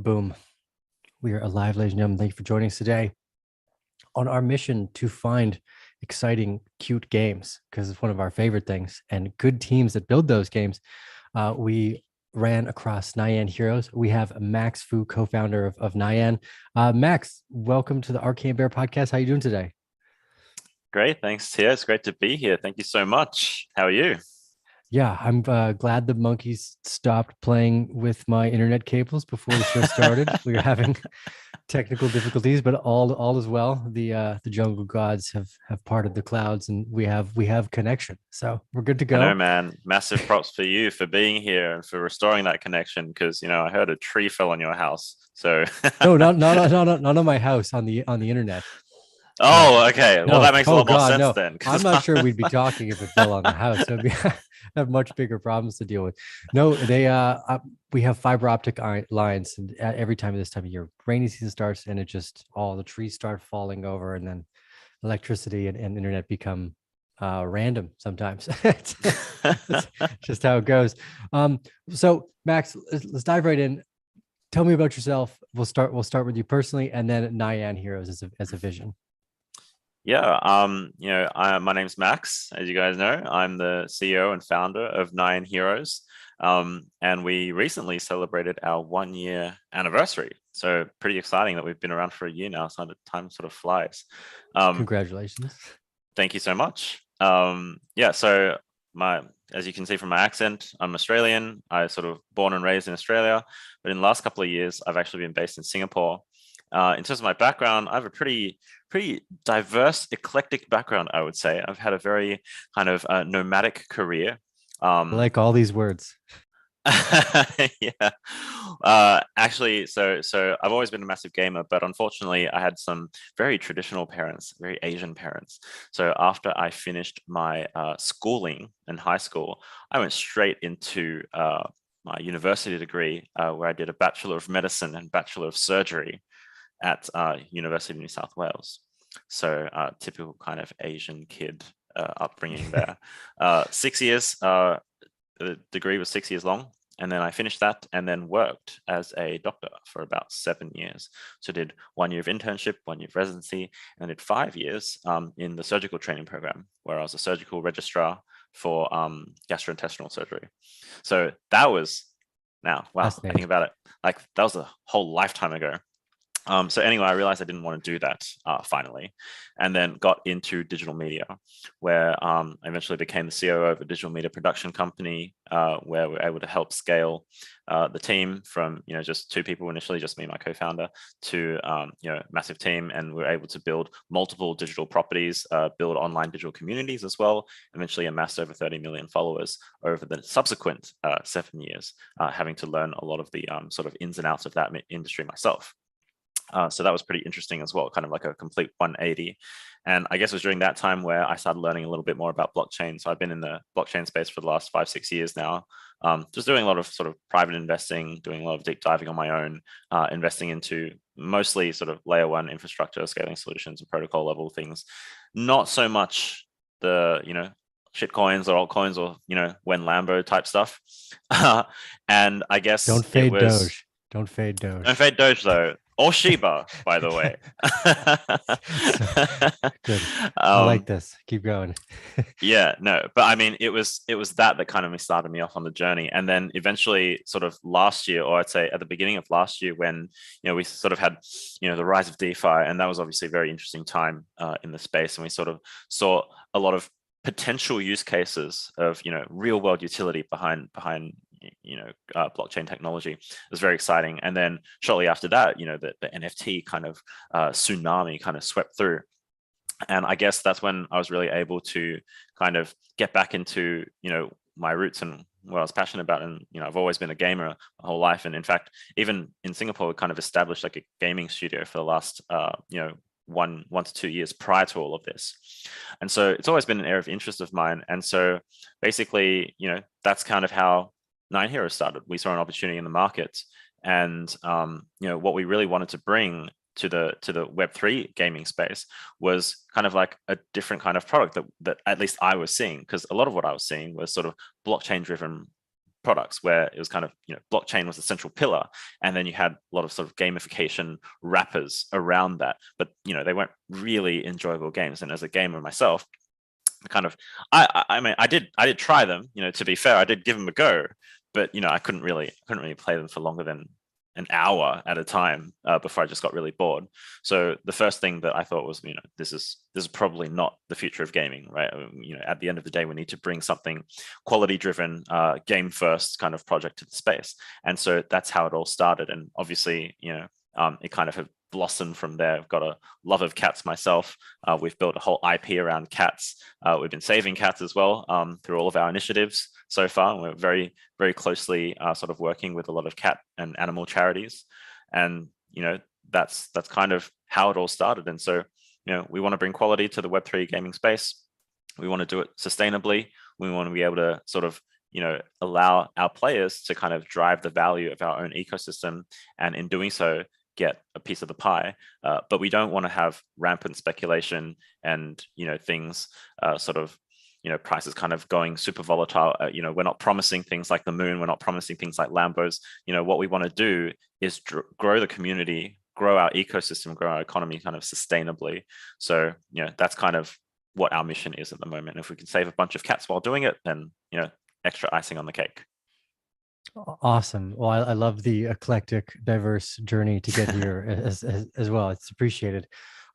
Boom. We are alive, ladies and gentlemen. Thank you for joining us today on our mission to find exciting, cute games because it's one of our favorite things and good teams that build those games. We ran across Nyan Heroes. We have Max Fu, co-founder of Nyan. Max, welcome to the Arcane Bear podcast. How are you doing today? Great. Thanks, Tia. It's great to be here. Thank you so much. How are you? Yeah, I'm glad the monkeys stopped playing with my internet cables before the show started. We were having technical difficulties, but all is well. The jungle gods have parted the clouds, and we have connection, so we're good to I know, go. man. Massive props for you for being here and for restoring that connection because, I heard a tree fell on your house. So, No, not on my house, on the internet. No, oh, okay. Well, no. that makes a Oh lot more God, sense no. then I'm because, not sure we'd be talking if it fell on the house. It'd be have much bigger problems to deal with. No, we have fiber optic lines, and every time this time of year, rainy season starts, and it just all the trees start falling over, and then electricity and internet become random sometimes. It's just how it goes. So Max, let's dive right in. Tell me about yourself. We'll start with you personally, and then Nyan Heroes as a vision. yeah. My name's Max. As you guys know, I'm the CEO and founder of Nyan Heroes. And we recently celebrated our 1 year anniversary. So pretty exciting that we've been around for a year now. So the time sort of flies. Um, Congratulations. Thank you so much. Yeah, so my as you can see from my accent, I'm Australian. I sort of born and raised in Australia, but in the last couple of years, I've actually been based in Singapore. In terms of my background, I have a pretty diverse, eclectic background, I would say. I've had a very kind of nomadic career. I Um, like all these words. yeah. Actually, so I've always been a massive gamer, but unfortunately, I had some very traditional parents, very Asian parents. So after I finished my schooling in high school, I went straight into my university degree, where I did a Bachelor of Medicine and Bachelor of Surgery at University of New South Wales. So typical kind of Asian kid upbringing there. 6 years. The degree was 6 years long, and then I finished that and then worked as a doctor for about 7 years. So did 1 year of internship, 1 year of residency, and I did 5 years in the surgical training program, where I was a surgical registrar for gastrointestinal surgery. So that was now, wow, I think Fascinating. about it, like that was a whole lifetime ago. So anyway, I realized I didn't want to do that finally, and then got into digital media, where I eventually became the COO of a digital media production company, where we are able to help scale the team from just two people initially, just me and my co-founder, to massive team, and we are able to build multiple digital properties, build online digital communities as well. Eventually, amassed over 30 million followers over the subsequent 7 years, having to learn a lot of the sort of ins and outs of that industry myself. So that was pretty interesting as well, kind of like a complete 180. And I guess it was during that time where I started learning a little bit more about blockchain. So I've been in the blockchain space for the last 5, 6 years now, just doing a lot of sort of private investing, doing a lot of deep diving on my own, investing into mostly sort of layer one infrastructure, scaling solutions and protocol level things. Not so much the, shit coins or altcoins or, when Lambo type stuff. And I guess Don't it fade was Doge. Don't fade don't Doge. fade Doge though, or Shiba, by the way. So good. I like um, this. Keep going. yeah, no, but I mean, it was that kind of started me off on the journey, and then eventually, sort of last year, or I'd say at the beginning of last year, when we sort of had the rise of DeFi, and that was obviously a very interesting time in the space, and we sort of saw a lot of potential use cases of real world utility behind blockchain technology. It was very exciting. And then shortly after that, the NFT kind of tsunami kind of swept through. And I guess that's when I was really able to kind of get back into my roots and what I was passionate about. And I've always been a gamer my whole life. And in fact, even in Singapore, we kind of established like a gaming studio for the last 1 to 2 years prior to all of this. And so it's always been an area of interest of mine. And so basically, that's kind of how Nine Heroes started. We saw an opportunity in the market, and what we really wanted to bring to the Web3 gaming space was kind of like a different kind of product that at least I was seeing, because a lot of what I was seeing was sort of blockchain driven products where it was kind of, blockchain was the central pillar, and then you had a lot of sort of gamification wrappers around that, but they weren't really enjoyable games. And as a gamer myself, kind of, I mean, I did try them, to be fair, I did give them a go, but I couldn't really play them for longer than an hour at a time before I just got really bored. So the first thing that I thought was, this is probably not the future of gaming, right? At the end of the day, we need to bring something quality driven, game first kind of project to the space. And so that's how it all started. And obviously, it kind of have blossomed from there. I've got a love of cats myself. We've built a whole IP around cats. We've been saving cats as well through all of our initiatives so far. We're very, very closely sort of working with a lot of cat and animal charities. And, that's kind of how it all started. And so, we want to bring quality to the Web3 gaming space. We want to do it sustainably. We want to be able to sort of, allow our players to kind of drive the value of our own ecosystem. And in doing so, get a piece of the pie, but we don't want to have rampant speculation and things sort of prices kind of going super volatile. We're not promising things like the moon, we're not promising things like Lambos. What we want to do is grow the community, grow our ecosystem, grow our economy kind of sustainably. So that's kind of what our mission is at the moment. If we can save a bunch of cats while doing it, then extra icing on the cake. Awesome. Well, I love the eclectic, diverse journey to get here as well. It's appreciated.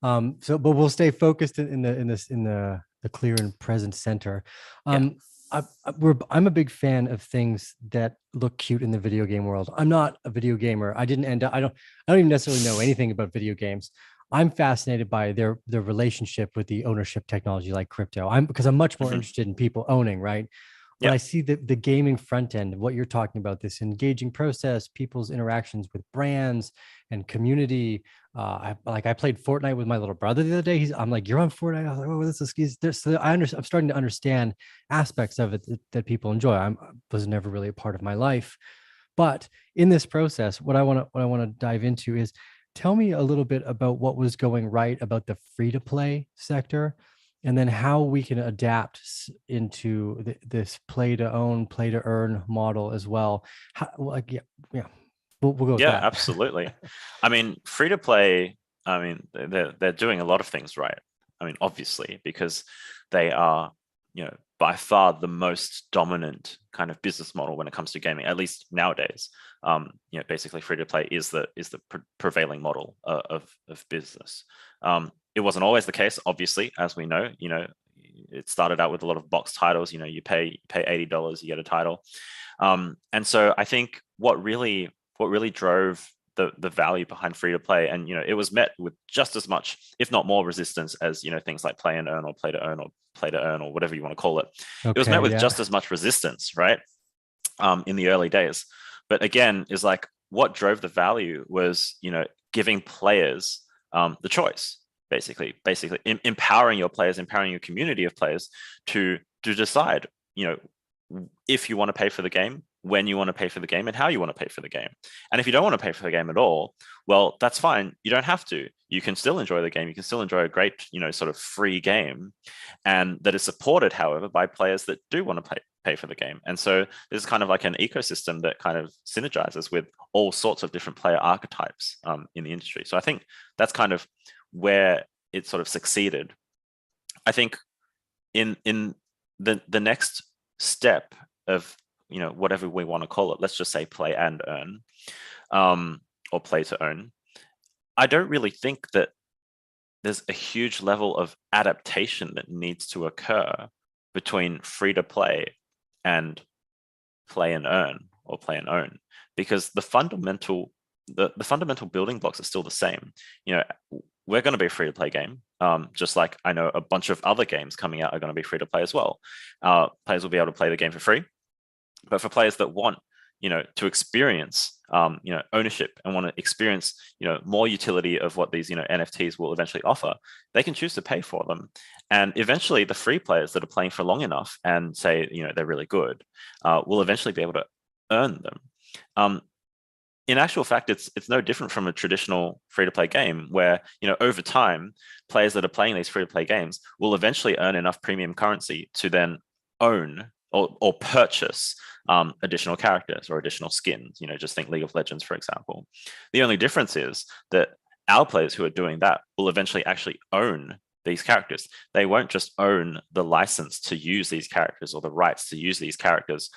But we'll stay focused in the clear and present center. I'm a big fan of things that look cute in the video game world. I'm not a video gamer. I don't even necessarily know anything about video games. I'm fascinated by their relationship with the ownership technology like crypto. Because I'm much more interested in people owning, right? But I see the gaming front end, what you're talking about, this engaging process, people's interactions with brands and community. I played Fortnite with my little brother the other day. I'm like, you're on Fortnite. I was like, oh, this is. So I'm starting to understand aspects of it that people enjoy. I was never really a part of my life, but in this process, what I want to dive into is, tell me a little bit about what was going right about the free to play sector, and then how we can adapt into this play to own, play to earn model as well. We'll go with that. Absolutely. I mean, free to play, I mean, they're doing a lot of things right. I mean, obviously, because they are, by far the most dominant kind of business model when it comes to gaming, at least nowadays. Basically free to play is the prevailing model of business. It wasn't always the case, obviously, as we know. It started out with a lot of box titles. You pay $80, you get a title. And so I think what really drove the value behind free to play, and it was met with just as much, if not more, resistance as things like play and earn, or play to earn, or play to earn, or whatever you want to call it. It was met with just as much resistance, right? In the early days. But again, is like, what drove the value was giving players the choice. Basically empowering your players, empowering your community of players to decide, if you want to pay for the game, when you want to pay for the game, and how you want to pay for the game. And if you don't want to pay for the game at all, well, that's fine. You don't have to. You can still enjoy the game. You can still enjoy a great, sort of free game, and that is supported, however, by players that do want to pay for the game. And so this is kind of like an ecosystem that kind of synergizes with all sorts of different player archetypes in the industry. So I think that's kind of where it sort of succeeded. I think in the next step of whatever we want to call it, let's just say play and earn, or play to own, I don't really think that there's a huge level of adaptation that needs to occur between free to play and play and earn, or play and own, because the fundamental building blocks are still the same. We're going to be a free to play game, just like I know a bunch of other games coming out are going to be free to play as well. Players will be able to play the game for free, but for players that want to experience ownership and want to experience more utility of what these NFTs will eventually offer, they can choose to pay for them. And eventually the free players that are playing for long enough and say they're really good will eventually be able to earn them. In actual fact, it's no different from a traditional free-to-play game where, over time, players that are playing these free-to-play games will eventually earn enough premium currency to then own or purchase additional characters or additional skins. Just think League of Legends, for example. The only difference is that our players who are doing that will eventually actually own these characters. They won't just own the license to use these characters or the rights to use these characters,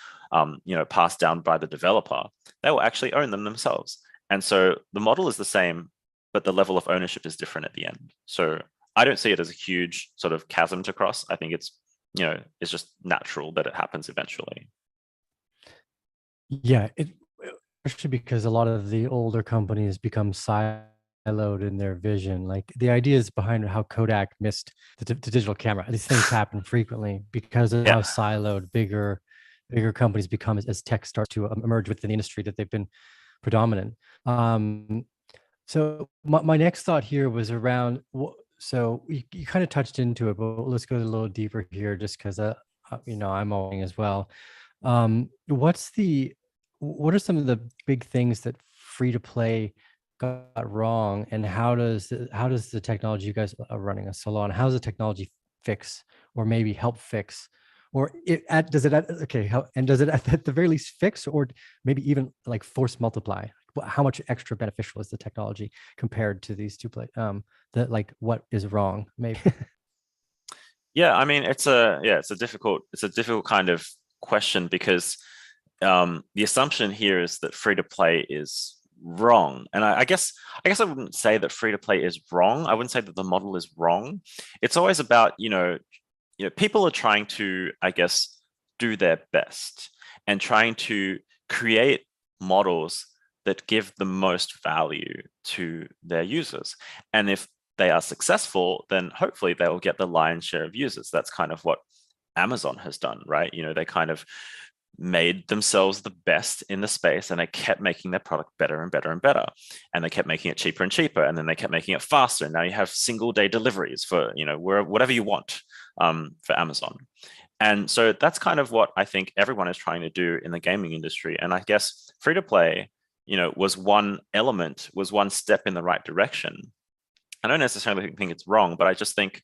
passed down by the developer. They will actually own them themselves. And so the model is the same, but the level of ownership is different at the end. So I don't see it as a huge sort of chasm to cross. I think it's just natural that it happens eventually. Yeah, especially because a lot of the older companies become siloed in their vision. Like the ideas behind how Kodak missed the digital camera. These things happen frequently because of how siloed bigger companies become as tech starts to emerge within the industry that they've been predominant. So my next thought here was around. So you kind of touched into it, but let's go a little deeper here, just because I'm owning as well. What are some of the big things that free to play got wrong, and how does the technology you guys are running a Solana, how does the technology fix or maybe help fix, or does it at the very least fix, or maybe even like force multiply? How much extra beneficial is the technology compared to these two like what is wrong maybe? Yeah, I mean, it's a difficult kind of question, because the assumption here is that free to play is wrong. And I guess I wouldn't say that free to play is wrong. I wouldn't say that the model is wrong. It's always about, people are trying to, I guess, do their best and trying to create models that give the most value to their users. And if they are successful, then hopefully they will get the lion's share of users. That's kind of what Amazon has done, right? They kind of made themselves the best in the space, and they kept making their product better and better and better, and they kept making it cheaper and cheaper, and then they kept making it faster, and now you have single day deliveries for whatever you want for Amazon. And so that's kind of what I think everyone is trying to do in the gaming industry. And I guess free to play was one step in the right direction. I don't necessarily think it's wrong, but I just think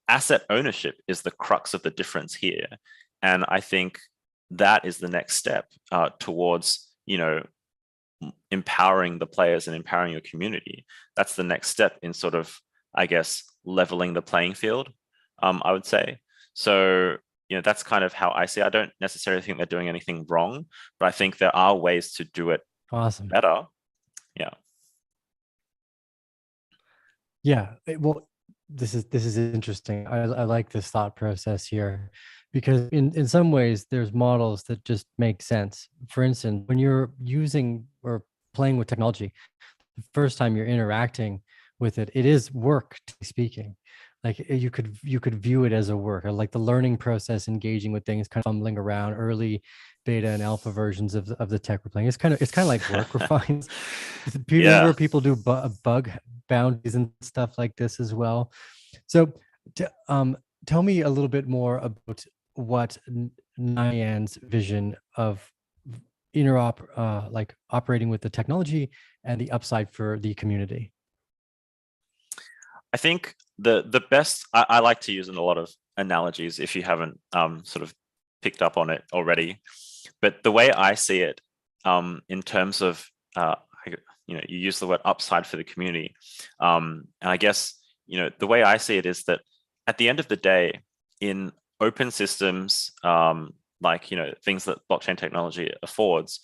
asset ownership is the crux of the difference here. And I think that is the next step towards empowering the players and empowering your community. That's the next step in sort of, I guess, leveling the playing field, I would say. So that's kind of how I see it. I don't necessarily think they're doing anything wrong, but I think there are ways to do it Awesome. better. Yeah. Well, this is interesting. I like this thought process here, because in some ways there's models that just make sense. For instance, when you're using or playing with technology, the first time you're interacting with it, it is work, speaking. Like you could view it as a work, or like the learning process, engaging with things, kind of fumbling around early beta and alpha versions of the tech we're playing. It's kind of like work refines. Remember, people do bug bounties and stuff like this as well. So tell me a little bit more about what Nyan's vision of like operating with the technology and the upside for the community. I think the best, I like to use in a lot of analogies, if you haven't sort of picked up on it already, but the way I see it in terms of you use the word upside for the community, and I guess the way I see it is that at the end of the day, in open systems, like things that blockchain technology affords,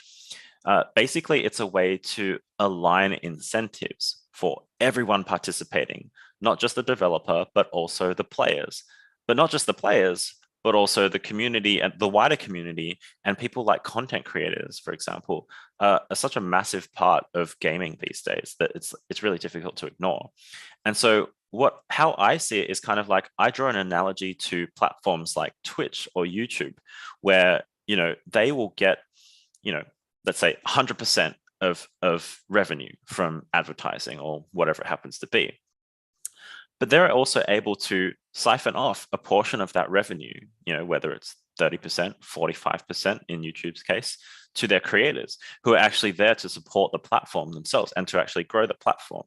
basically it's a way to align incentives for everyone participating, not just the developer, but also the players. But not just the players, but also the community and the wider community, and people like content creators, for example, are such a massive part of gaming these days that it's really difficult to ignore. And so how I see it is kind of like, I draw an analogy to platforms like Twitch or YouTube, where they will get let's say 100% of revenue from advertising or whatever it happens to be. But they're also able to siphon off a portion of that revenue, whether it's 30%, 45% in YouTube's case, to their creators, who are actually there to support the platform themselves and to actually grow the platform.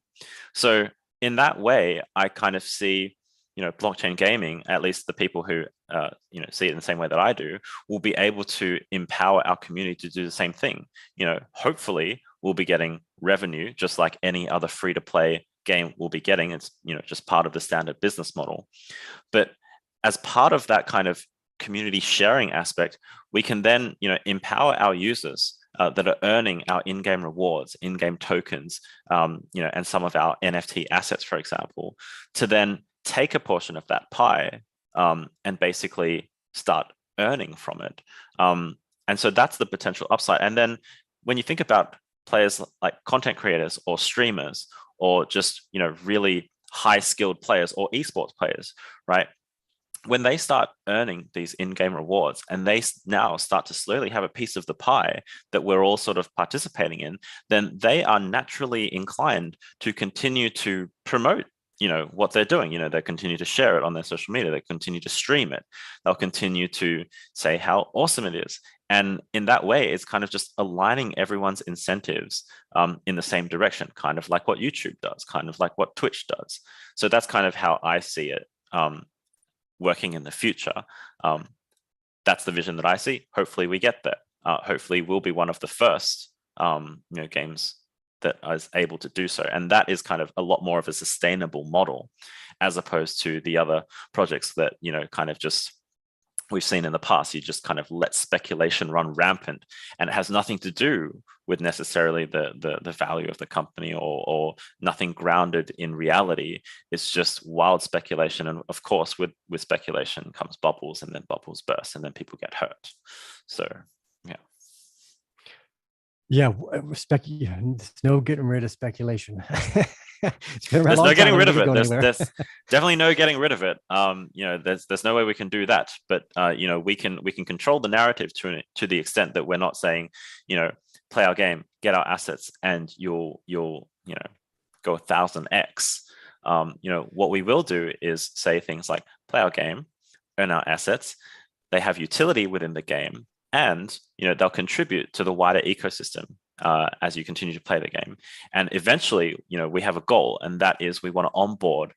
So in that way, I kind of see, blockchain gaming, at least the people who see it in the same way that I do, we'll be able to empower our community to do the same thing. Hopefully we'll be getting revenue just like any other free-to-play game will be getting. It's just part of the standard business model. But as part of that kind of community sharing aspect, we can then empower our users that are earning our in-game rewards, in-game tokens, and some of our NFT assets, for example, to then take a portion of that pie and basically start earning from it. And so that's the potential upside. And then when you think about players like content creators or streamers or just really high skilled players or esports players, right? When they start earning these in-game rewards and they now start to slowly have a piece of the pie that we're all sort of participating in, then they are naturally inclined to continue to promote what they're doing. They continue to share it on their social media, they continue to stream it, they'll continue to say how awesome it is. And in that way, it's kind of just aligning everyone's incentives in the same direction, kind of like what YouTube does, kind of like what Twitch does. So that's kind of how I see it working in the future. That's the vision that I see. Hopefully we get there. Hopefully we'll be one of the first games that is able to do so. And that is kind of a lot more of a sustainable model as opposed to the other projects that, kind of just we've seen in the past. You just kind of let speculation run rampant, and it has nothing to do with necessarily the value of the company or nothing grounded in reality. It's just wild speculation. And of course, with speculation comes bubbles, and then bubbles burst, and then people get hurt. So, yeah. Yeah, there's no getting rid of speculation. There's no getting rid of it. There's definitely no getting rid of it. There's no way we can do that. But we can control the narrative to the extent that we're not saying, play our game, get our assets, and you'll go 1,000x. What we will do is say things like play our game, earn our assets, they have utility within the game, and they'll contribute to the wider ecosystem as you continue to play the game. And eventually, we have a goal, and that is we want to onboard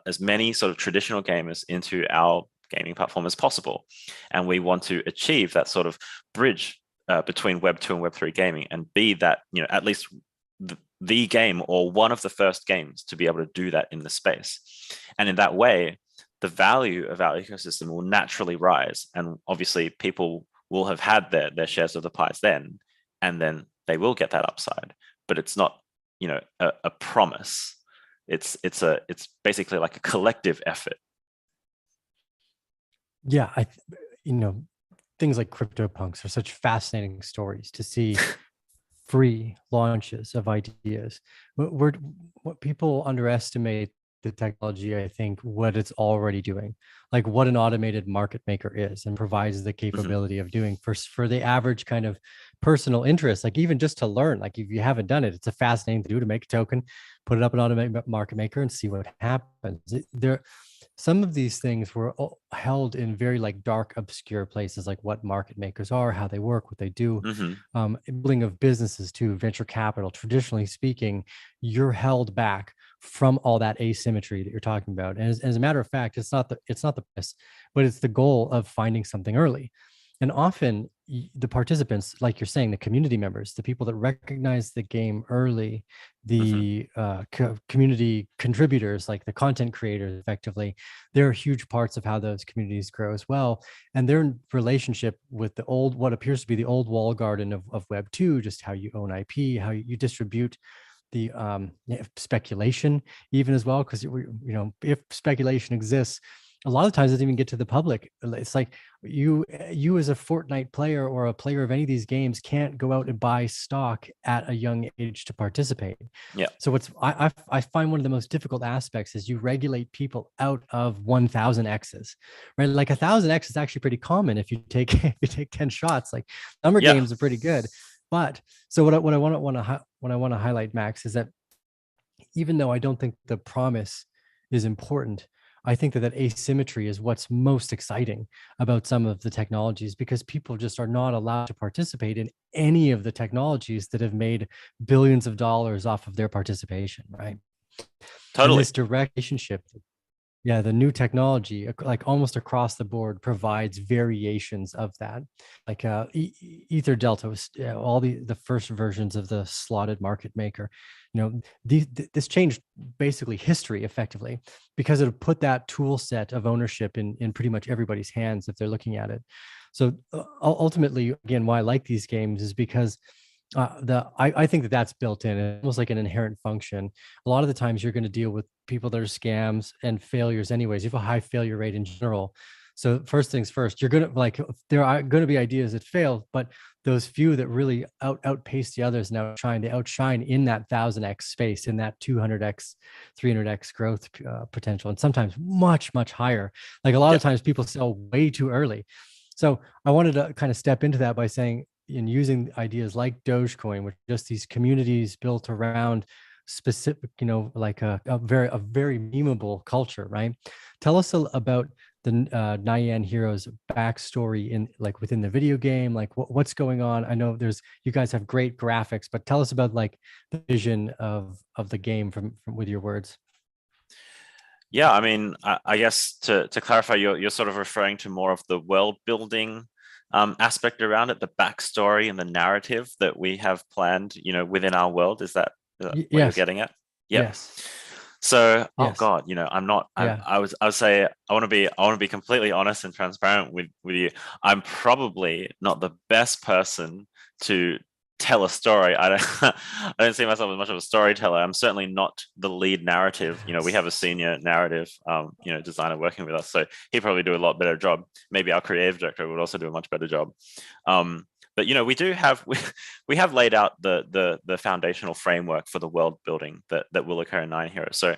as many sort of traditional gamers into our gaming platform as possible. And we want to achieve that sort of bridge between Web 2 and Web 3 gaming, and be that, at least the game or one of the first games to be able to do that in the space. And in that way, the value of our ecosystem will naturally rise. And obviously people will have had their shares of the pies then, and then they will get that upside. But it's not, a promise. It's basically like a collective effort. Yeah, things like CryptoPunks are such fascinating stories to see. Free launches of ideas. What people underestimate the technology, I think, what it's already doing, like what an automated market maker is and provides the capability of doing for the average kind of personal interest, like even just to learn, like if you haven't done it, it's a fascinating to do, to make a token, put it up in automated market maker and see what happens. Some of these things were held in very like dark, obscure places, like what market makers are, how they work, what they do, building of businesses too, venture capital. Traditionally speaking, you're held back from all that asymmetry that you're talking about. And as a matter of fact, it's not the best, but it's the goal of finding something early. And often the participants, like you're saying, the community members, the people that recognize the game early, the community contributors, like the content creators, effectively, they're huge parts of how those communities grow as well. And their relationship with what appears to be the old wall garden of Web 2, just how you own IP, how you distribute the speculation even as well, because if speculation exists, a lot of times it doesn't even get to the public. It's like you as a Fortnite player or a player of any of these games can't go out and buy stock at a young age to participate. Yeah. So I find one of the most difficult aspects is you regulate people out of 1,000x's, right? Like 1,000x is actually pretty common if you take 10 shots. Like number games are pretty good. But so what I want to highlight, Max, is that even though I don't think the promise is important, I think that asymmetry is what's most exciting about some of the technologies, because people just are not allowed to participate in any of the technologies that have made billions of dollars off of their participation, right? Totally. And this direct relationship Yeah, the new technology, like almost across the board, provides variations of that. Like Ether Delta was all the first versions of the slotted market maker. This changed basically history effectively because it put that tool set of ownership in pretty much everybody's hands if they're looking at it. So ultimately, again, why I like these games is because I think that that's built in. It's almost like an inherent function. A lot of the times you're going to deal with people that are scams and failures anyways. You have a high failure rate in general. So first things first, you're going to like, there are going to be ideas that fail, but those few that really outpace the others now trying to outshine in that 1000x space, in that 200x, 300x growth potential, and sometimes much, much higher. Like a lot of times people sell way too early. So I wanted to kind of step into that by saying, in using ideas like Dogecoin, which are just these communities built around specific, like a very memeable culture, right? Tell us about the Nyan heroes backstory in like within the video game, like what's going on. I know you guys have great graphics, but tell us about like the vision of the game from with your words. Yeah, I mean, I guess to clarify, you're sort of referring to more of the world building aspect around it, the backstory and the narrative that we have planned, within our world. Is that what you're Yes. getting at? Yep. Yes. So, oh Yes. God, I'm not. Yeah. I would say I want to be completely honest and transparent with you. I'm probably not the best person to tell a story. I don't I don't see myself as much of a storyteller. I'm certainly not the lead narrative. We have a senior narrative designer working with us, so he'd probably do a lot better job. Maybe our creative director would also do a much better job. But we do have we have laid out the foundational framework for the world building that will occur in Nine Heroes. So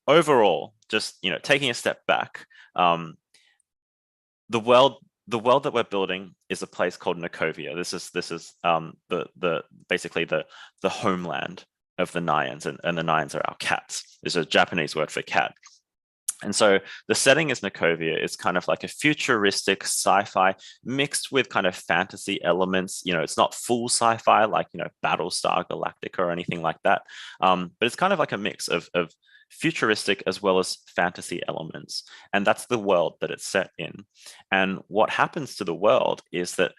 overall, just taking a step back, the world that we're building is a place called Nikovia. This is the basically the homeland of the Nyans, and the Nyans are our cats. There's a Japanese word for cat. And so the setting is Nikovia. It's kind of like a futuristic sci-fi mixed with kind of fantasy elements. It's not full sci-fi like, Battlestar Galactica or anything like that. But it's kind of like a mix of futuristic as well as fantasy elements. And that's the world that it's set in. And what happens to the world is that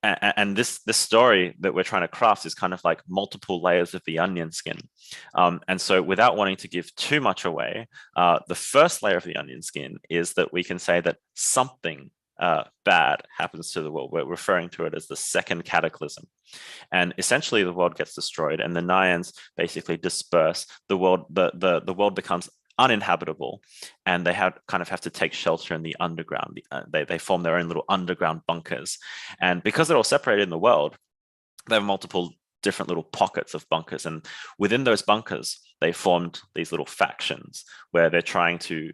and this story that we're trying to craft is kind of like multiple layers of the onion skin. And so without wanting to give too much away, the first layer of the onion skin is that we can say that something bad happens to the world. We're referring to it as the second cataclysm. And essentially the world gets destroyed and the Nyans basically disperse. The world becomes uninhabitable, and they have to take shelter in the underground. They form their own little underground bunkers, and because they're all separated in the world, they have multiple different little pockets of bunkers, and within those bunkers they formed these little factions where they're trying to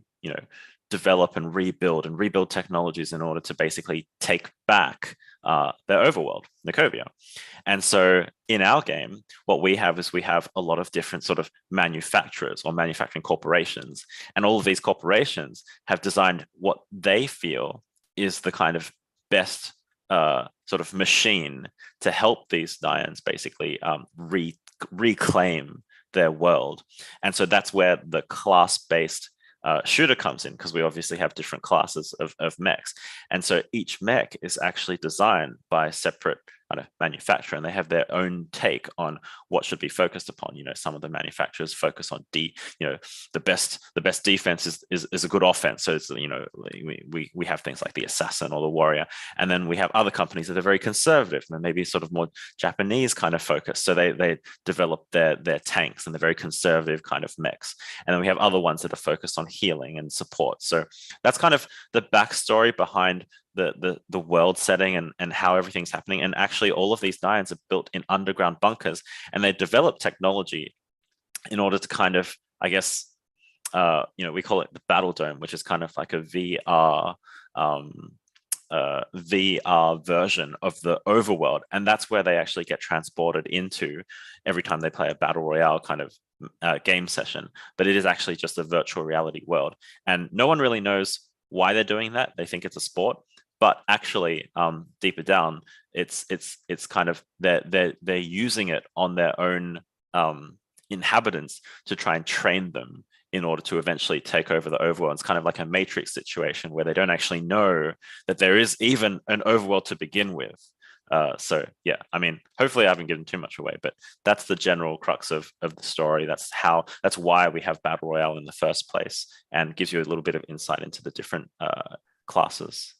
develop and rebuild technologies in order to basically take back their overworld, Nikovia. And so in our game, what we have is we have a lot of different sort of manufacturers or manufacturing corporations. And all of these corporations have designed what they feel is the kind of best sort of machine to help these Nyans basically reclaim their world. And so that's where the class-based shooter comes in, because we obviously have different classes of mechs. And so each mech is actually designed by a separate kind of manufacturer, and they have their own take on what should be focused upon. Some of the manufacturers focus on the best defense is a good offense. So it's, we have things like the assassin or the warrior, and then we have other companies that are very conservative and maybe sort of more Japanese kind of focus. So they develop their tanks and the very conservative kind of mechs. And then we have other ones that are focused on healing and support. So that's kind of the backstory behind the world setting and how everything's happening. And actually all of these Nyans are built in underground bunkers, and they develop technology in order to kind of, I guess, we call it the battle dome, which is kind of like a VR version of the overworld. And that's where they actually get transported into every time they play a battle royale kind of game session. But it is actually just a virtual reality world. And no one really knows why they're doing that. They think it's a sport, but actually deeper down, it's kind of they're using it on their own inhabitants to try and train them in order to eventually take over the overworld. It's kind of like a Matrix situation where they don't actually know that there is even an overworld to begin with. So yeah, I mean, hopefully I haven't given too much away, but that's the general crux of the story. That's why we have Battle Royale in the first place, and gives you a little bit of insight into the different classes.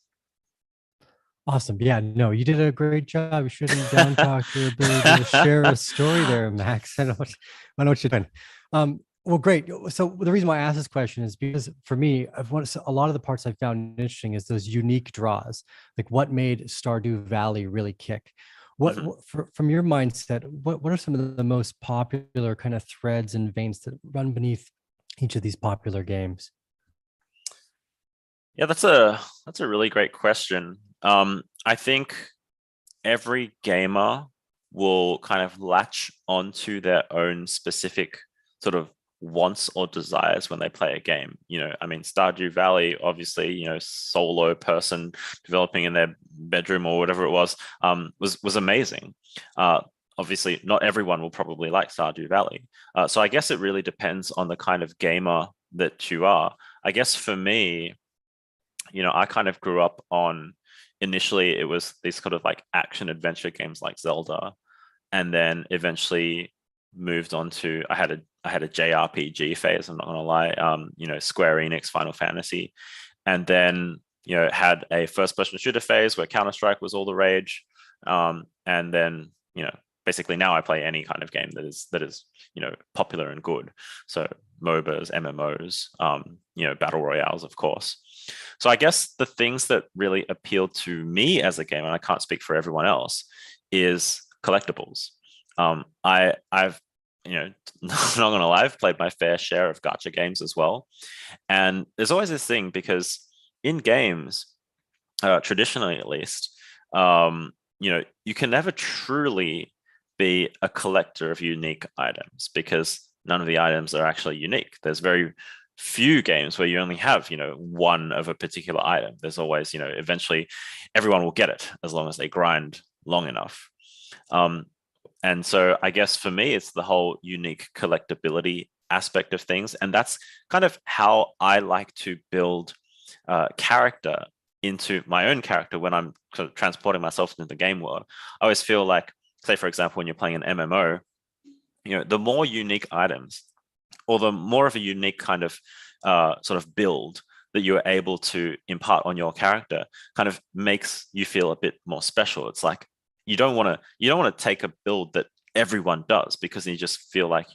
Awesome. Yeah, no, you did a great job. You shouldn't down talk your ability to share a story there, Max. I know what you're doing. Well, great. So the reason why I asked this question is because for me, a lot of the parts I found interesting is those unique draws, like what made Stardew Valley really kick. From your mindset, what are some of the most popular kind of threads and veins that run beneath each of these popular games? Yeah, that's a really great question. I think every gamer will kind of latch onto their own specific sort of wants or desires when they play a game. I mean, Stardew Valley, obviously, solo person developing in their bedroom or whatever it was amazing. Obviously, not everyone will probably like Stardew Valley. So I guess it really depends on the kind of gamer that you are. I guess for me, I kind of grew up on, initially it was these kind of like action adventure games like Zelda, and then eventually moved on to, I had a JRPG phase, I'm not gonna lie, Square Enix Final Fantasy, and then had a first person shooter phase where Counter-Strike was all the rage, and then basically now I play any kind of game that is popular and good. So MOBAs, MMOs, battle royales, of course. So I guess the things that really appeal to me as a gamer, and I can't speak for everyone else, is collectibles. I've not gonna lie, I've played my fair share of gacha games as well, and there's always this thing because in games, traditionally at least, you can never truly be a collector of unique items because none of the items are actually unique. There's very few games where you only have one of a particular item. There's always eventually everyone will get it as long as they grind long enough. And so I guess for me it's the whole unique collectability aspect of things, and that's kind of how I like to build character into my own character when I'm sort of transporting myself into the game world. I always feel like, say for example, when you're playing an MMO, the more unique items, or the more of a unique kind of sort of build that you're able to impart on your character, kind of makes you feel a bit more special. It's like you don't want to take a build that everyone does, because you just feel like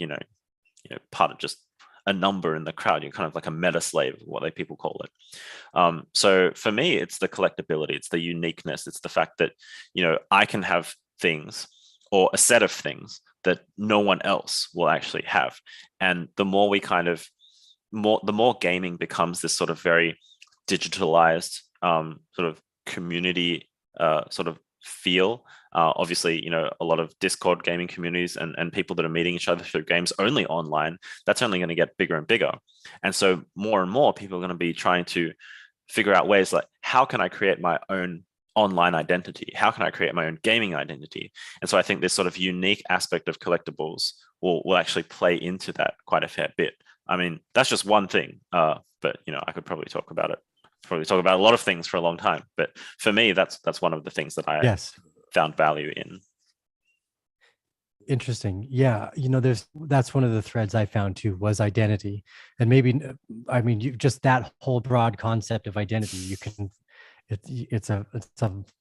part of just a number in the crowd. You're kind of like a meta slave, what people call it. So for me, it's the collectability, it's the uniqueness, it's the fact that I can have things, or a set of things, that no one else will actually have. And the more we the more gaming becomes this sort of very digitalized sort of community sort of feel. Obviously, a lot of Discord gaming communities and people that are meeting each other through games only online, that's only going to get bigger and bigger. And so more and more people are going to be trying to figure out ways like, how can I create my own online identity? How can I create my own gaming identity? And so I think this sort of unique aspect of collectibles will actually play into that quite a fair bit. I mean, that's just one thing, but I could probably talk about a lot of things for a long time. But for me, that's one of the things that I found value in. Interesting. Yeah. That's one of the threads I found too, was identity. And maybe, I mean, just that whole broad concept of identity, it's a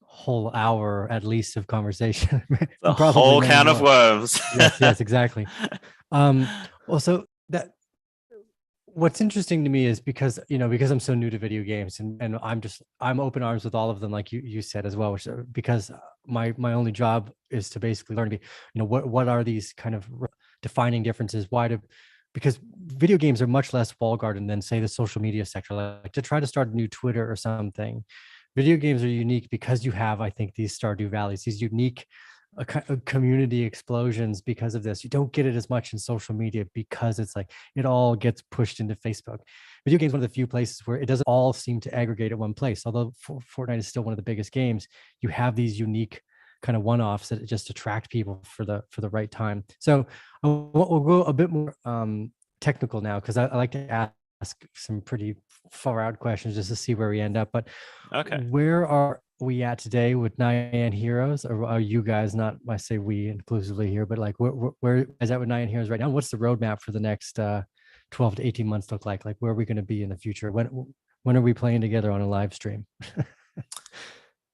whole hour at least of conversation. The whole can of worms. Yes, exactly. Also, that what's interesting to me is because I'm so new to video games, and I'm open arms with all of them, like you said as well, which because my only job is to basically learn to be, what are these kind of defining differences? Because video games are much less walled garden than, say, the social media sector. Like, to try to start a new Twitter or something, video games are unique because you have, I think, these Stardew Valleys, these unique community explosions. Because of this, you don't get it as much in social media, because it's like it all gets pushed into Facebook. Video games, one of the few places where it doesn't all seem to aggregate at one place. Although Fortnite is still one of the biggest games, you have these unique kind of one-offs that just attract people for the right time. So we'll go a bit more technical now, because I like to ask some pretty far out questions just to see where we end up. But Okay. where are we at today with Nyan Heroes? Or are you guys, not I say we inclusively here, but like where is that with Nyan Heroes right now? What's the roadmap for the next 12 to 18 months look like? Like, where are we going to be in the future? When are we playing together on a live stream?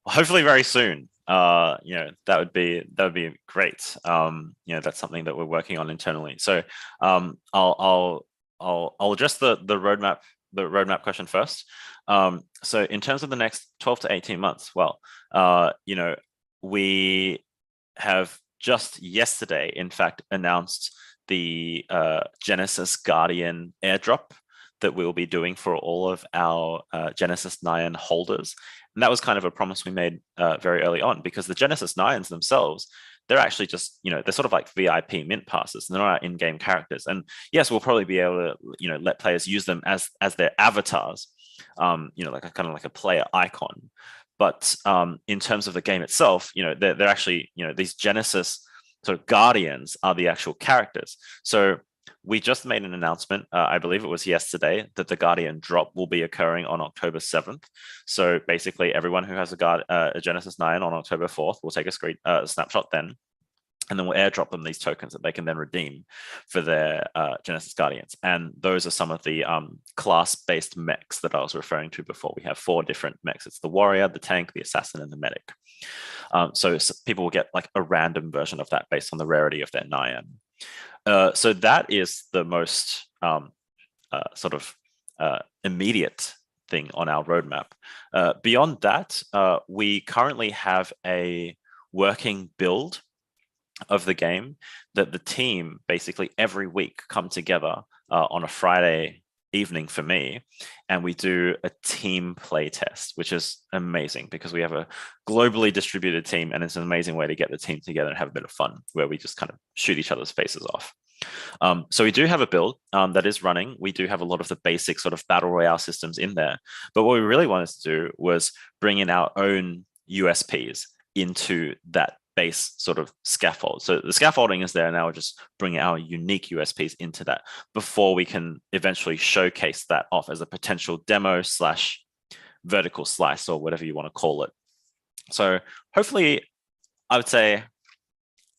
Hopefully very soon. That would be great. That's something that we're working on internally. So I'll address the roadmap question first. So in terms of the next 12 to 18 months, well, we have just yesterday, in fact, announced the Genesis Guardian airdrop that we'll be doing for all of our Genesis Nyan holders. And that was kind of a promise we made very early on, because the Genesis Nyans themselves, they're actually just, they're sort of like VIP mint passes, and they're not in-game characters. And yes, we'll probably be able to, let players use them as their avatars, like a kind of like a player icon. But in terms of the game itself, they're actually, these Genesis sort of guardians are the actual characters. So we just made an announcement, I believe it was yesterday, that the Guardian drop will be occurring on October 7th. So basically, everyone who has a Genesis Nyan on October 4th will take a snapshot then, and then we'll airdrop them these tokens that they can then redeem for their Genesis Guardians. And those are some of the class-based mechs that I was referring to before. We have 4 different mechs. It's the warrior, the tank, the assassin, and the medic. So people will get like a random version of that based on the rarity of their Nyan. So that is the most immediate thing on our roadmap. Beyond that, we currently have a working build of the game that the team basically every week come together on a Friday evening for me, and we do a team play test, which is amazing because we have a globally distributed team, and it's an amazing way to get the team together and have a bit of fun where we just kind of shoot each other's faces off. So we do have a build that is running. We do have a lot of the basic sort of battle royale systems in there, but what we really wanted to do was bring in our own USPs into that base sort of scaffold. So the scaffolding is there now. We're just bringing our unique USPs into that before we can eventually showcase that off as a potential demo / vertical slice, or whatever you want to call it. So hopefully, I would say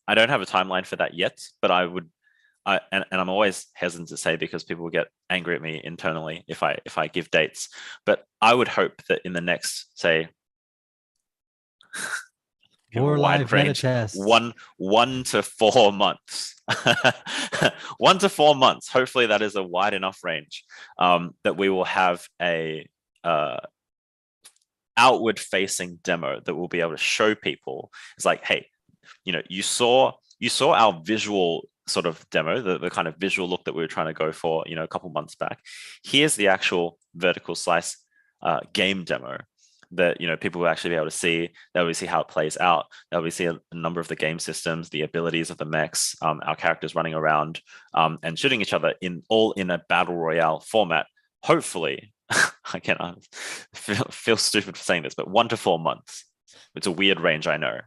I don't have a timeline for that yet, but and I'm always hesitant to say because people will get angry at me internally if I give dates. But I would hope that in the next, say, More live range, beta tests. 1 to 4 months. 1 to 4 months. Hopefully that is a wide enough range that we will have a outward facing demo that we'll be able to show people. It's like, hey, you saw our visual sort of demo, the kind of visual look that we were trying to go for, a couple months back. Here's the actual vertical slice game demo that people will actually be able to see. They'll see how it plays out. They'll be see a number of the game systems, the abilities of the mechs, our characters running around and shooting each other in a battle royale format. Hopefully, I feel stupid for saying this, but 1 to 4 months. It's a weird range, I know,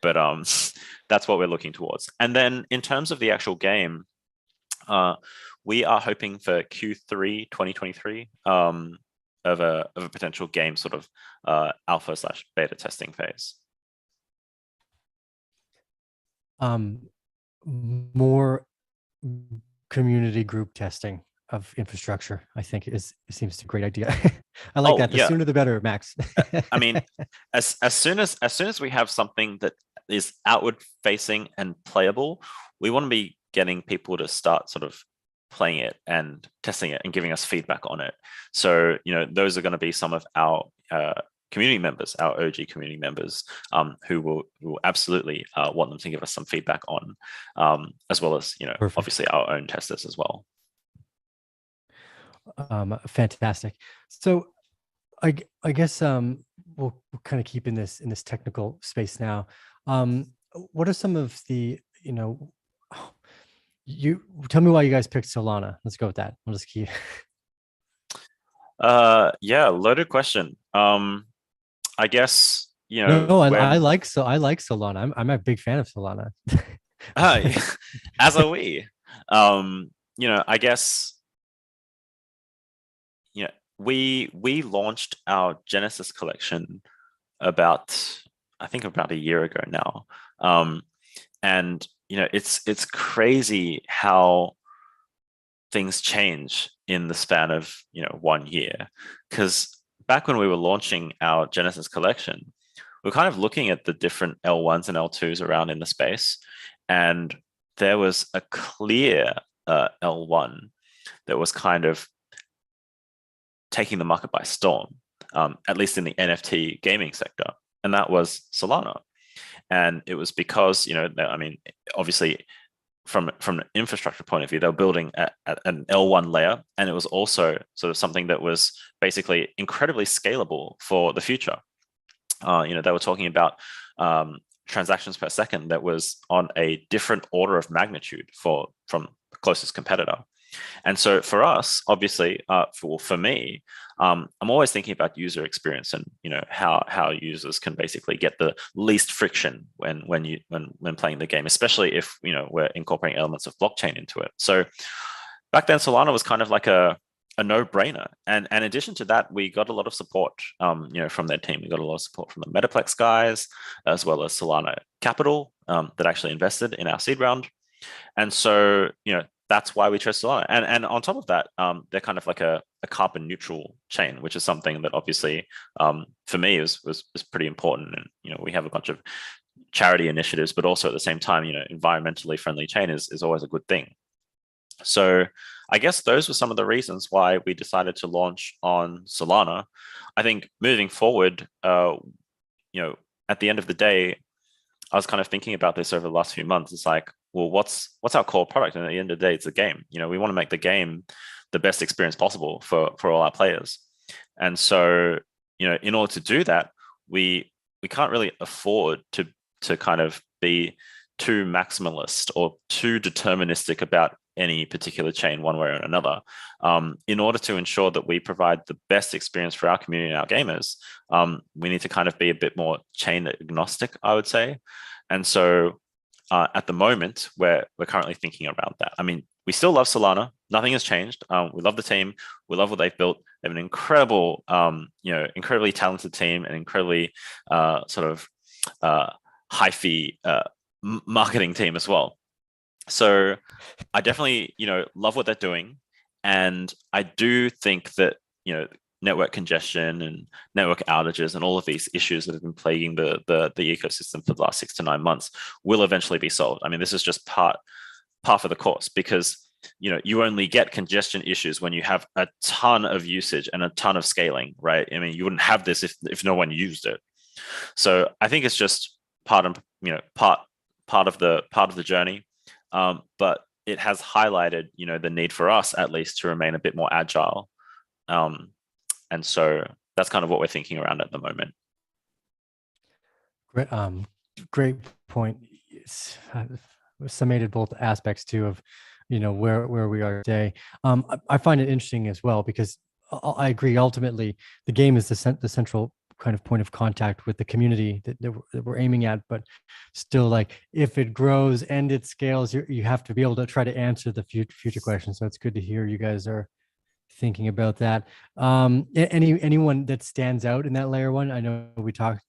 but that's what we're looking towards. And then in terms of the actual game, we are hoping for Q3 2023 of a potential game sort of alpha / beta testing phase. More community group testing of infrastructure, I think it seems a great idea. I like that. The sooner the better, Max. I mean, as soon as we have something that is outward facing and playable, we want to be getting people to start sort of playing it and testing it and giving us feedback on it. So, those are going to be some of our community members, our OG community members, who will absolutely want them to give us some feedback on, as well as, Perfect. Obviously our own testers as well. Fantastic. So I guess we'll kind of keep in this technical space now. What are some of the, you tell me why you guys picked Solana. Let's go with that. We'll just keep. Yeah, loaded question. I guess, No, I like Solana. I'm a big fan of Solana. As are we. I guess we launched our Genesis collection about, I think about a year ago now. And it's crazy how things change in the span of 1 year. Because back when we were launching our Genesis collection, we're kind of looking at the different L1s and L2s around in the space, and there was a clear L1 that was kind of taking the market by storm, at least in the NFT gaming sector, and that was Solana. And it was because, I mean, obviously from an infrastructure point of view, they were building at an L1 layer, and it was also sort of something that was basically incredibly scalable for the future. They were talking about transactions per second that was on a different order of magnitude from the closest competitor. And so for us, obviously, for me, I'm always thinking about user experience and how users can basically get the least friction when playing the game, especially if we're incorporating elements of blockchain into it. So back then, Solana was kind of like a no-brainer. And in addition to that, we got a lot of support from their team. We got a lot of support from the Metaplex guys, as well as Solana Capital that actually invested in our seed round. And so that's why we chose Solana. And on top of that, they're kind of like a carbon neutral chain, which is something that obviously for me was pretty important. And we have a bunch of charity initiatives, but also at the same time, environmentally friendly chain is always a good thing. So I guess those were some of the reasons why we decided to launch on Solana. I think moving forward, at the end of the day, I was kind of thinking about this over the last few months. It's like, well, what's our core product? And at the end of the day, it's a game. We want to make the game the best experience possible for all our players. And so, in order to do that, we can't really afford to kind of be too maximalist or too deterministic about any particular chain one way or another. In order to ensure that we provide the best experience for our community and our gamers, we need to kind of be a bit more chain agnostic, I would say. And so at the moment, we're currently thinking around that. I mean, we still love Solana. Nothing has changed. We love the team. We love what they've built. They have an incredible, incredibly talented team, and incredibly sort of high-fee marketing team as well. So I definitely, love what they're doing. And I do think that, network congestion and network outages and all of these issues that have been plaguing the ecosystem for the last 6 to 9 months will eventually be solved. I mean, this is just part of the course, because you only get congestion issues when you have a ton of usage and a ton of scaling, right? I mean, you wouldn't have this if no one used it. So I think it's just part of the journey. But it has highlighted, the need for us at least to remain a bit more agile. And so that's kind of what we're thinking around at the moment. Great point. Summated both aspects too of, where we are today. I find it interesting as well, because I agree. Ultimately, the game is the central kind of point of contact with the community that we're aiming at, but still, like, if it grows and it scales, you have to be able to try to answer the future questions. So it's good to hear you guys are thinking about that. Anyone that stands out in that layer one? I know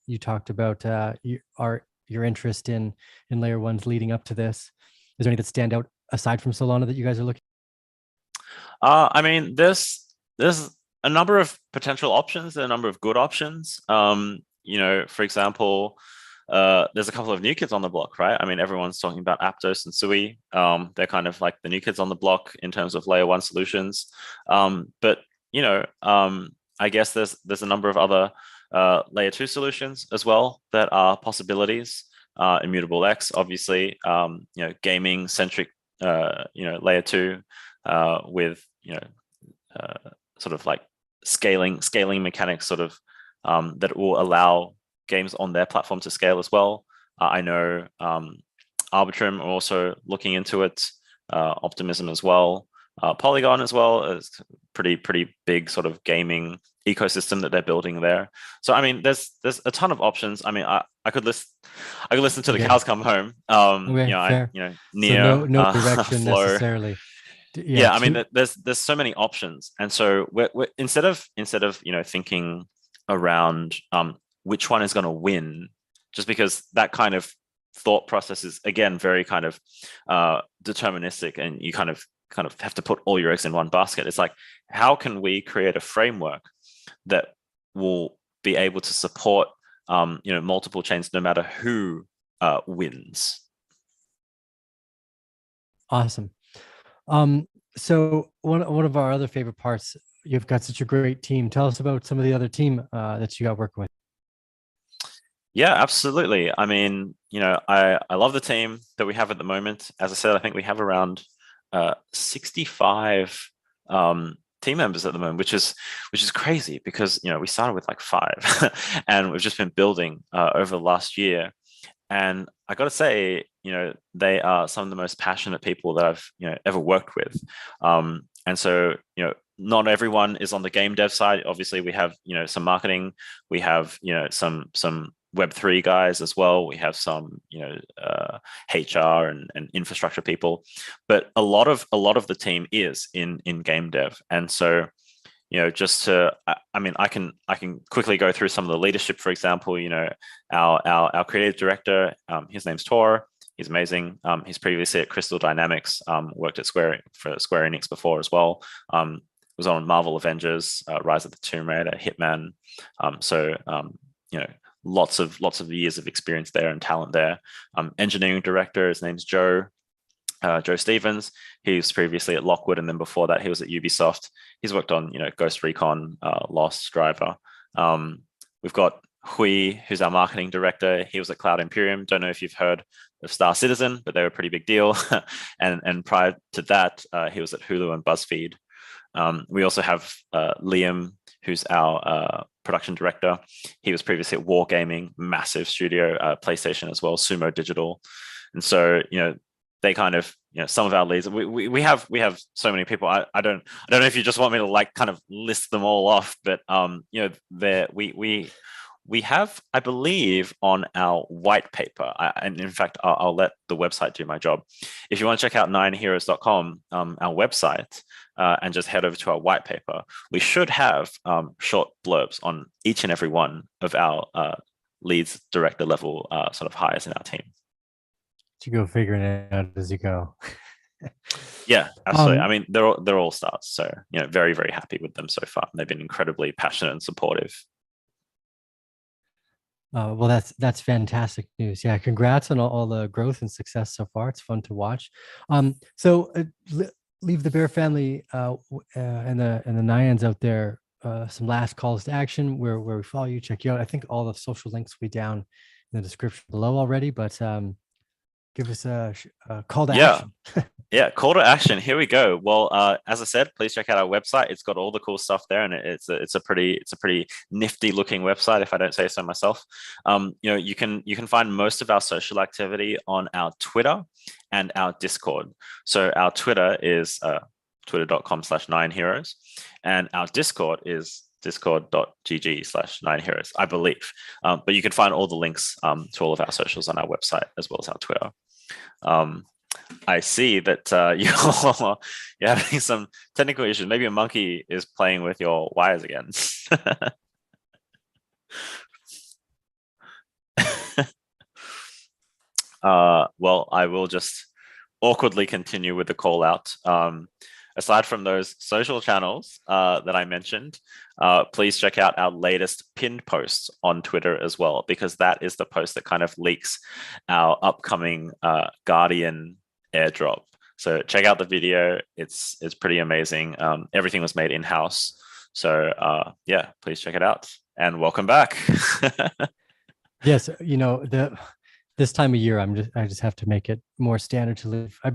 you talked about your interest in layer ones leading up to this. Is there any that stand out aside from Solana that you guys are looking? I mean, there's a number of potential options, a number of good options. For example, there's a couple of new kids on the block, right? I mean, everyone's talking about Aptos and Sui. They're kind of like the new kids on the block in terms of layer one solutions. But I guess there's a number of other layer two solutions as well that are possibilities. Immutable X, obviously, gaming centric, layer two with sort of like scaling mechanics, sort of that will allow games on their platform to scale as well. I know Arbitrum are also looking into it, Optimism as well, Polygon as well as pretty big sort of gaming ecosystem that they're building there. So I mean, there's a ton of options. I mean, I could listen to the cows come home. Okay, fair. Neo, So no direction Flow. necessarily. Yeah, Yeah, I mean, there's so many options, and so we're instead of thinking around which one is going to win, just because that kind of thought process is again very kind of deterministic, and you kind of have to put all your eggs in one basket. It's like, how can we create a framework that will be able to support multiple chains no matter who wins? awesome. So one of our other favorite parts, you've got such a great team. Tell us about some of the other team that you got working with. Yeah, absolutely. I mean, I love the team that we have at the moment. As I said, I think we have around 65 team members at the moment, which is crazy because we started with like 5, and we've just been building over the last year. And I got to say, they are some of the most passionate people that I've ever worked with. And so not everyone is on the game dev side. Obviously, we have some marketing, we have some Web3 guys as well. We have some HR and infrastructure people, but a lot of the team is in game dev. And so just to, I mean, I can quickly go through some of the leadership. For example, our creative director, his name's Tor. He's amazing. He's previously at Crystal Dynamics, worked at Square Enix before as well. Was on Marvel Avengers, Rise of the Tomb Raider, Hitman. Lots of years of experience there and talent there. Engineering director, his name's Joe Stevens. He was previously at Lockwood, and then before that he was at Ubisoft. He's worked on Ghost Recon, Lost, Driver. We've got Hui, who's our marketing director. He was at Cloud Imperium. Don't know if you've heard of Star Citizen, but they were a pretty big deal. and prior to that, he was at Hulu and BuzzFeed. We also have Liam, who's our production director. He was previously at Wargaming, massive studio, PlayStation as well, Sumo Digital. And so they kind of some of our leads. We have so many people. I don't know if you just want me to like kind of list them all off, but we have, I believe, on our white paper, and in fact I'll let the website do my job. If you want to check out nyanheroes.com, our website, and just head over to our white paper, we should have short blurbs on each and every one of our leads director level sort of hires in our team. You go figuring it out as you go. Yeah, absolutely. I mean, they're all stars, so very, very happy with them so far. They've been incredibly passionate and supportive. Well, that's fantastic news. Yeah, congrats on all the growth and success so far. It's fun to watch. So leave the Bear family and the Nyans out there some last calls to action where we follow you, check you out. I think all the social links will be down in the description below already, but give us a call to action. Yeah, call to action. Here we go. Well, as I said, please check out our website. It's got all the cool stuff there, and it's a pretty nifty looking website, if I don't say so myself. You can find most of our social activity on our Twitter and our Discord. So our Twitter is twitter.com/9heroes, and our Discord is discord.gg/9heroes, I believe. But you can find all the links to all of our socials on our website as well as our Twitter. I see that you're having some technical issues. Maybe a monkey is playing with your wires again. Well, I will just awkwardly continue with the call out. Aside from those social channels that I mentioned, please check out our latest pinned posts on Twitter as well, because that is the post that kind of leaks our upcoming Guardian airdrop. So check out the video. It's pretty amazing. Everything was made in-house. So yeah, please check it out, and welcome back. Yes, this time of year, I just have to make it more standard to leave. I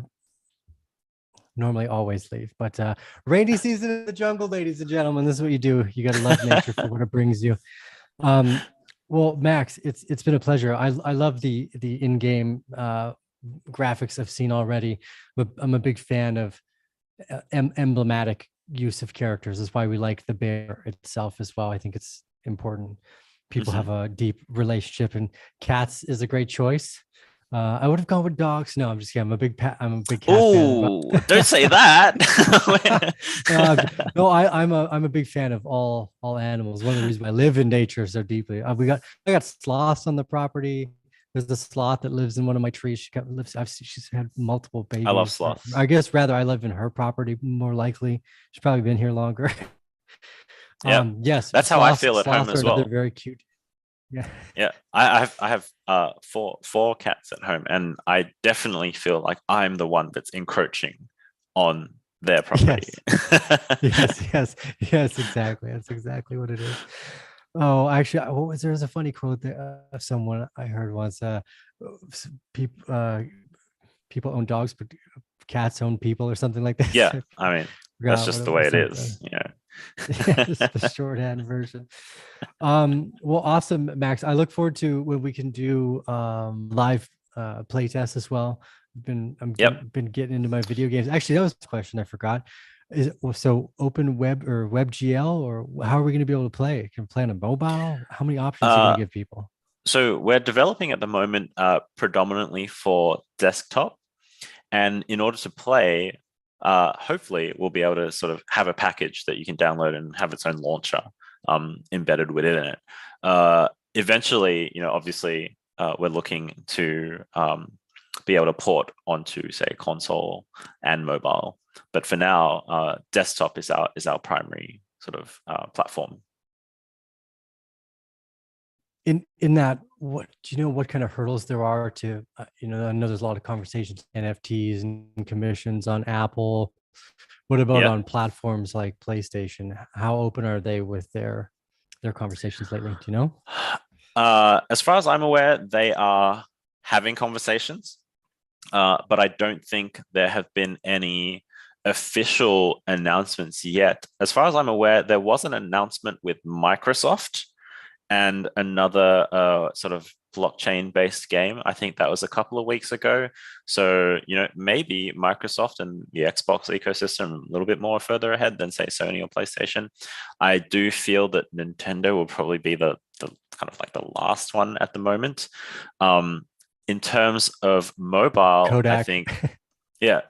normally always leave, but rainy season in the jungle, ladies and gentlemen, this is what you do. You got to love nature for what it brings you. Well, Max, it's been a pleasure. I love the in-game graphics I've seen already. But I'm a big fan of emblematic use of characters. That's why we like the bear itself as well. I think it's important. People have a deep relationship, and cats is a great choice. I would have gone with dogs. No, I'm just kidding. I'm a big cat fan. Oh, don't say that. No, no, I'm a big fan of all animals. One of the reasons I live in nature so deeply. I got sloths on the property. There's a sloth that lives in one of my trees. She's had multiple I love babies. sloths. I guess rather I live in her property more likely. She's probably been here longer. Yeah, Yes, that's how I feel at home sloths are as another well. very cute. Yeah. Yeah, I have four cats at home, and I definitely feel like I'm the one that's encroaching on their property. Yes. Yes, exactly. That's exactly what it is. Oh, actually, what was there's a funny quote there of someone I heard once. People people own dogs, but cats own people, or something like this. Yeah, I I mean, that's forgot what just it the way was. it is, you know. Yes, the shorthand version. Well, awesome, Max. I look forward to when we can do live play tests as well. Yep. Been getting into my video games. Actually, that was a question I forgot. Is it so open web or WebGL, or how are we going to be able to play? Can we play on a mobile? How many options are you going Uh, to give people? so we're developing at the moment predominantly for desktop, and in order to play, hopefully we'll be able to sort of have a package that you can download and have its own launcher embedded within it. Eventually, you know, obviously, we're looking to be able to port onto, say, console and mobile. But for now, desktop is our primary sort of platform. In that, what do you know what kind of hurdles there are to I know there's a lot of conversations, NFTs and commissions on Apple. What about Yeah. on platforms like PlayStation? How open are they with their conversations lately? Do you know? As far as I'm aware, they are having conversations, but I don't think there have been any official announcements yet. As far as I'm aware, there was an announcement with Microsoft and another sort of blockchain based game. I think that was a couple of weeks ago. So, you know, maybe Microsoft and the Xbox ecosystem a little bit more further ahead than, say, Sony or PlayStation. I do feel that Nintendo will probably be the kind of like the last one at the moment. In terms of mobile, I Kodak. think, yeah.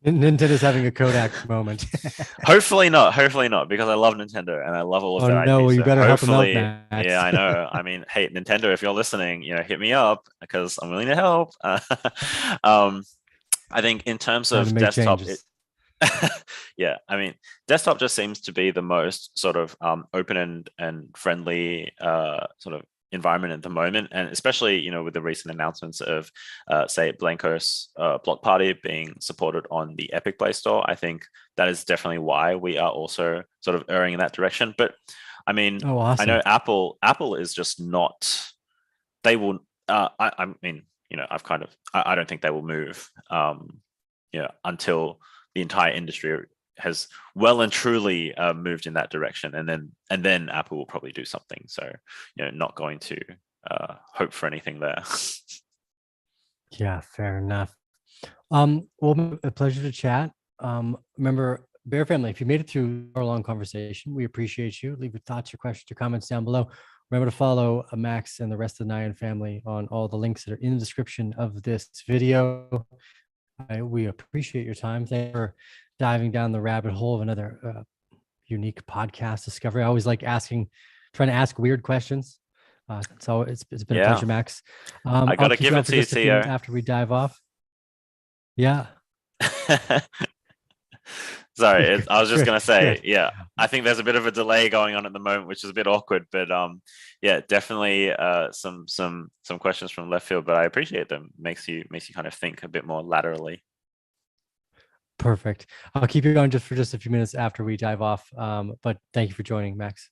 Nintendo's having a Kodak moment. Hopefully not, because I love Nintendo and I love all of Oh their no, IP. you So better help them out, hopefully, yeah, Max. I know. I mean, hey, Nintendo, if you're listening, you know, hit me up because I'm willing to help. Um, I think in terms Time to of make desktop, changes. yeah, I mean, desktop just seems to be the most sort of open and friendly sort of environment at the moment, and especially, you know, with the recent announcements of say Blankos Block Party being supported on the Epic Play Store. I think that is definitely why we are also sort of erring in that direction. But I mean, Oh, I know awesome. Apple is just not, they will I mean, you know, I don't think they will move you know, until the entire industry has well and truly moved in that direction, and then Apple will probably do something. So, you know, not going to hope for anything there. Yeah, fair enough. Well, a pleasure to chat. Remember, Bear Family, if you made it through our long conversation, we appreciate you. Leave your thoughts, your questions, your comments down below. Remember to follow Max and the rest of the Nyan family on all the links that are in the description of this video. We appreciate your time. Thanks for diving down the rabbit hole of another unique podcast discovery. I always like trying to ask weird questions. So it's been a Yeah, pleasure, Max. I I'll gotta keep give you it on for to you, just a few minutes Theo. after we dive off. Yeah. Sorry, I was just Good, gonna say, good. yeah, I think there's a bit of a delay going on at the moment, which is a bit awkward. But yeah, definitely some questions from left field, but I appreciate them. Makes you kind of think a bit more laterally. Perfect. I'll keep you on just for just a few minutes after we dive off. But thank you for joining, Max.